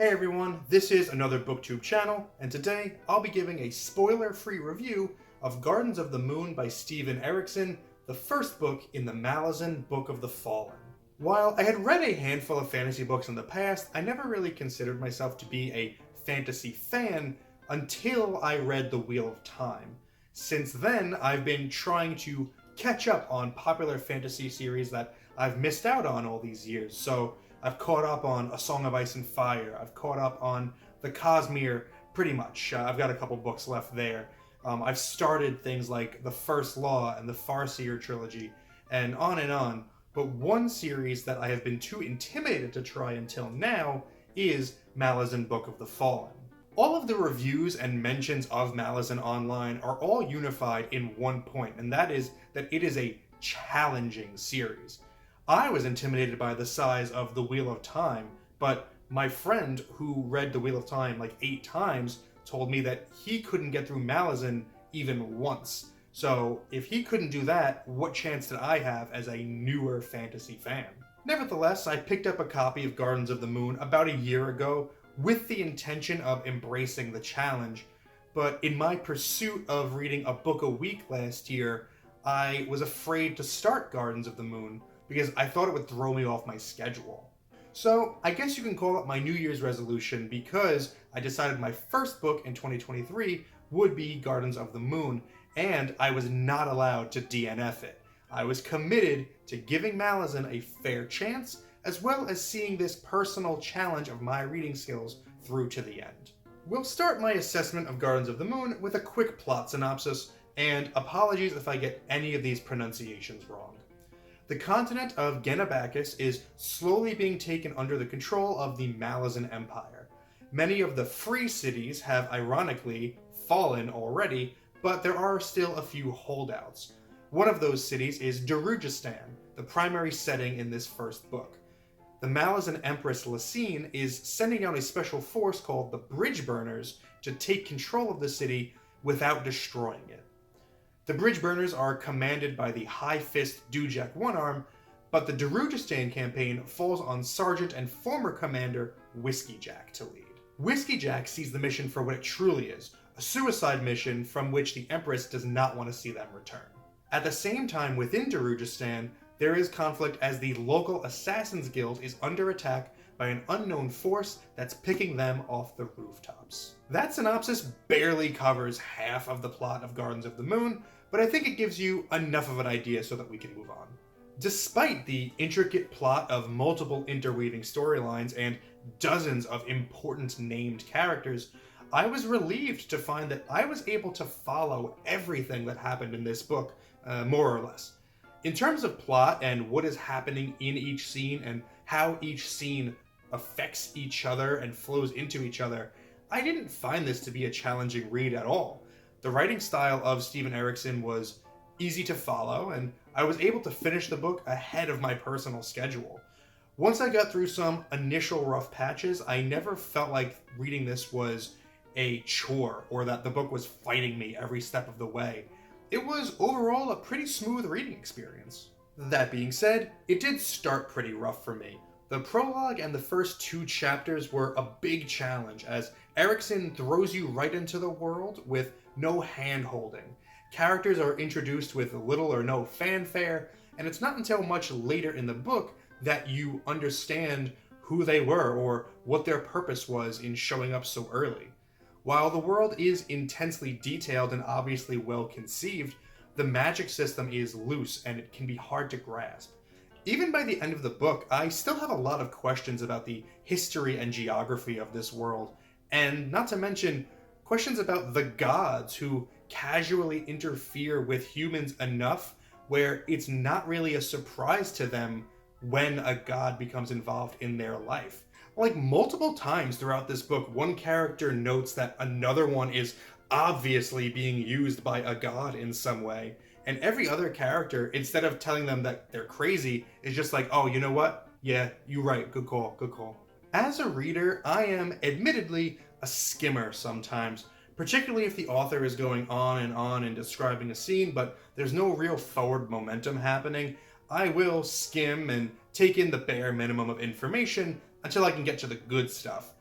Hey everyone, this is another BookTube channel, and today I'll be giving a spoiler-free review of Gardens of the Moon by Steven Erikson, the first book in the Malazan Book of the Fallen. While I had read a handful of fantasy books in the past, I never really considered myself to be a fantasy fan until I read The Wheel of Time. Since then, I've been trying to catch up on popular fantasy series that I've missed out on all these years, so I've caught up on A Song of Ice and Fire, I've caught up on The Cosmere, pretty much. I've got a couple books left there. I've started things like The First Law and the Farseer trilogy, and on, but one series that I have been too intimidated to try until now is Malazan Book of the Fallen. All of the reviews and mentions of Malazan online are all unified in one point, and that is that it is a challenging series. I was intimidated by the size of The Wheel of Time, but my friend who read The Wheel of Time like 8 times told me that he couldn't get through Malazan even once. So if he couldn't do that, what chance did I have as a newer fantasy fan? Nevertheless, I picked up a copy of Gardens of the Moon about a year ago with the intention of embracing the challenge, but in my pursuit of reading a book a week last year, I was afraid to start Gardens of the Moon because I thought it would throw me off my schedule. So I guess you can call it my New Year's resolution, because I decided my first book in 2023 would be Gardens of the Moon, and I was not allowed to DNF it. I was committed to giving Malazan a fair chance, as well as seeing this personal challenge of my reading skills through to the end. We'll start my assessment of Gardens of the Moon with a quick plot synopsis, and apologies if I get any of these pronunciations wrong. The continent of Genabakis is slowly being taken under the control of the Malazan Empire. Many of the free cities have ironically fallen already, but there are still a few holdouts. One of those cities is Darujistan, the primary setting in this first book. The Malazan Empress Lasine is sending out a special force called the Bridge Burners to take control of the city without destroying it. The Bridge Burners are commanded by the High Fist Dujek One-Arm, but the Darujistan campaign falls on Sergeant and former Commander Whiskey Jack to lead. Whiskey Jack sees the mission for what it truly is, a suicide mission from which the Empress does not want to see them return. At the same time, within Darujistan, there is conflict as the local Assassins Guild is under attack by an unknown force that's picking them off the rooftops. That synopsis barely covers half of the plot of Gardens of the Moon, but I think it gives you enough of an idea so that we can move on. Despite the intricate plot of multiple interweaving storylines and dozens of important named characters, I was relieved to find that I was able to follow everything that happened in this book, more or less. In terms of plot and what is happening in each scene and how each scene affects each other and flows into each other, I didn't find this to be a challenging read at all. The writing style of Steven Erikson was easy to follow, and I was able to finish the book ahead of my personal schedule. Once I got through some initial rough patches, I never felt like reading this was a chore or that the book was fighting me every step of the way. It was overall a pretty smooth reading experience. That being said, it did start pretty rough for me. The prologue and the first 2 chapters were a big challenge, as Erikson throws you right into the world with no hand-holding. Characters are introduced with little or no fanfare, and it's not until much later in the book that you understand who they were or what their purpose was in showing up so early. While the world is intensely detailed and obviously well conceived, the magic system is loose and it can be hard to grasp. Even by the end of the book, I still have a lot of questions about the history and geography of this world, and not to mention questions about the gods who casually interfere with humans enough where it's not really a surprise to them when a god becomes involved in their life. Like, multiple times throughout this book, one character notes that another one is obviously being used by a god in some way, and every other character, instead of telling them that they're crazy, is just like, oh, you know what? Yeah, you're right, good call, good call. As a reader, I am admittedly a skimmer sometimes, particularly if the author is going on and describing a scene, but there's no real forward momentum happening. I will skim and take in the bare minimum of information until I can get to the good stuff.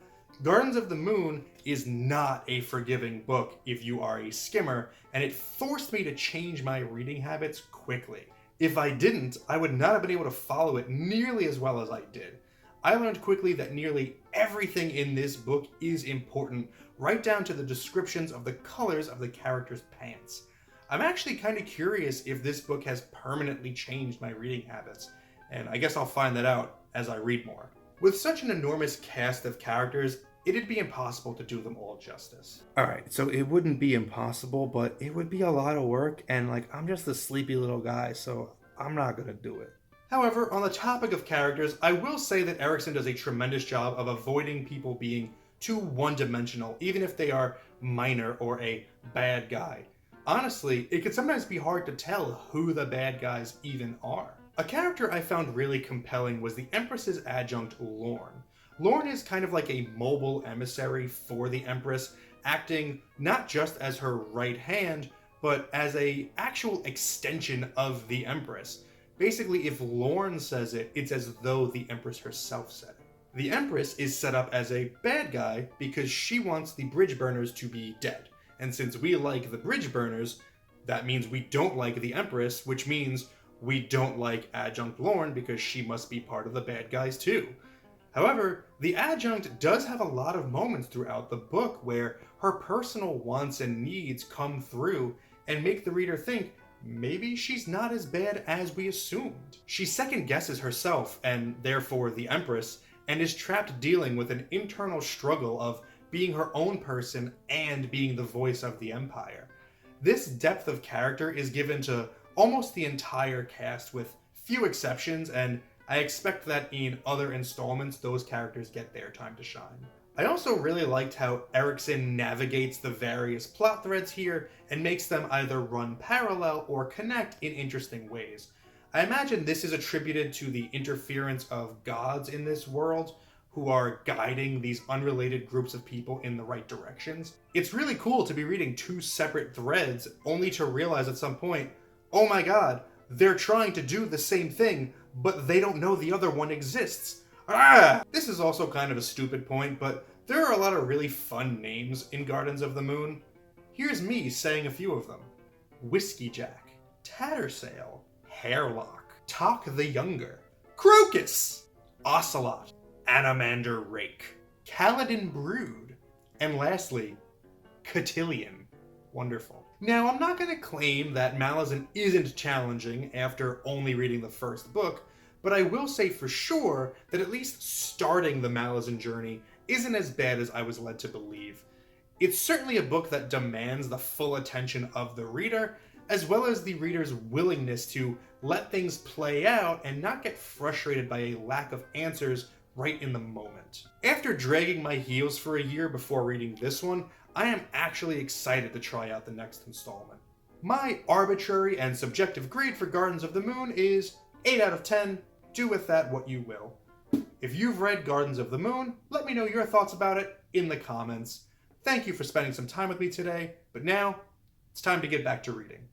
Gardens of the Moon is not a forgiving book if you are a skimmer, and it forced me to change my reading habits quickly. If I didn't, I would not have been able to follow it nearly as well as I did. I learned quickly that nearly everything in this book is important, right down to the descriptions of the colors of the characters' pants. I'm actually kind of curious if this book has permanently changed my reading habits, and I guess I'll find that out as I read more. With such an enormous cast of characters, it'd be impossible to do them all justice. Alright, so it wouldn't be impossible, but it would be a lot of work, and I'm just a sleepy little guy, so I'm not gonna do it. However, on the topic of characters, I will say that Erikson does a tremendous job of avoiding people being too one-dimensional, even if they are minor or a bad guy. Honestly, it can sometimes be hard to tell who the bad guys even are. A character I found really compelling was the Empress's adjunct, Lorne. Lorne is kind of like a mobile emissary for the Empress, acting not just as her right hand, but as an actual extension of the Empress. Basically, if Lorne says it, it's as though the Empress herself said it. The Empress is set up as a bad guy because she wants the bridge burners to be dead. And since we like the bridge burners, that means we don't like the Empress, which means we don't like Adjunct Lorne because she must be part of the bad guys too. However, the Adjunct does have a lot of moments throughout the book where her personal wants and needs come through and make the reader think, maybe she's not as bad as we assumed. She second guesses herself, and therefore the Empress, and is trapped dealing with an internal struggle of being her own person and being the voice of the Empire. This depth of character is given to almost the entire cast with few exceptions, and I expect that in other installments those characters get their time to shine. I also really liked how Erikson navigates the various plot threads here and makes them either run parallel or connect in interesting ways. I imagine this is attributed to the interference of gods in this world, who are guiding these unrelated groups of people in the right directions. It's really cool to be reading two separate threads, only to realize at some point, oh my god, they're trying to do the same thing, but they don't know the other one exists. Ah! This is also kind of a stupid point, but there are a lot of really fun names in Gardens of the Moon. Here's me saying a few of them. Whiskey Jack, Tattersail, Hairlock, Tok the Younger, Crocus, Ocelot, Anamander Rake, Kaladin Brood, and lastly, Cotillion. Wonderful. Now, I'm not going to claim that Malazan isn't challenging after only reading the first book, but I will say for sure that at least starting the Malazan journey isn't as bad as I was led to believe. It's certainly a book that demands the full attention of the reader, as well as the reader's willingness to let things play out and not get frustrated by a lack of answers right in the moment. After dragging my heels for a year before reading this one, I am actually excited to try out the next installment. My arbitrary and subjective grade for Gardens of the Moon is 8 out of 10. Do with that what you will. If you've read Gardens of the Moon, let me know your thoughts about it in the comments. Thank you for spending some time with me today, but now it's time to get back to reading.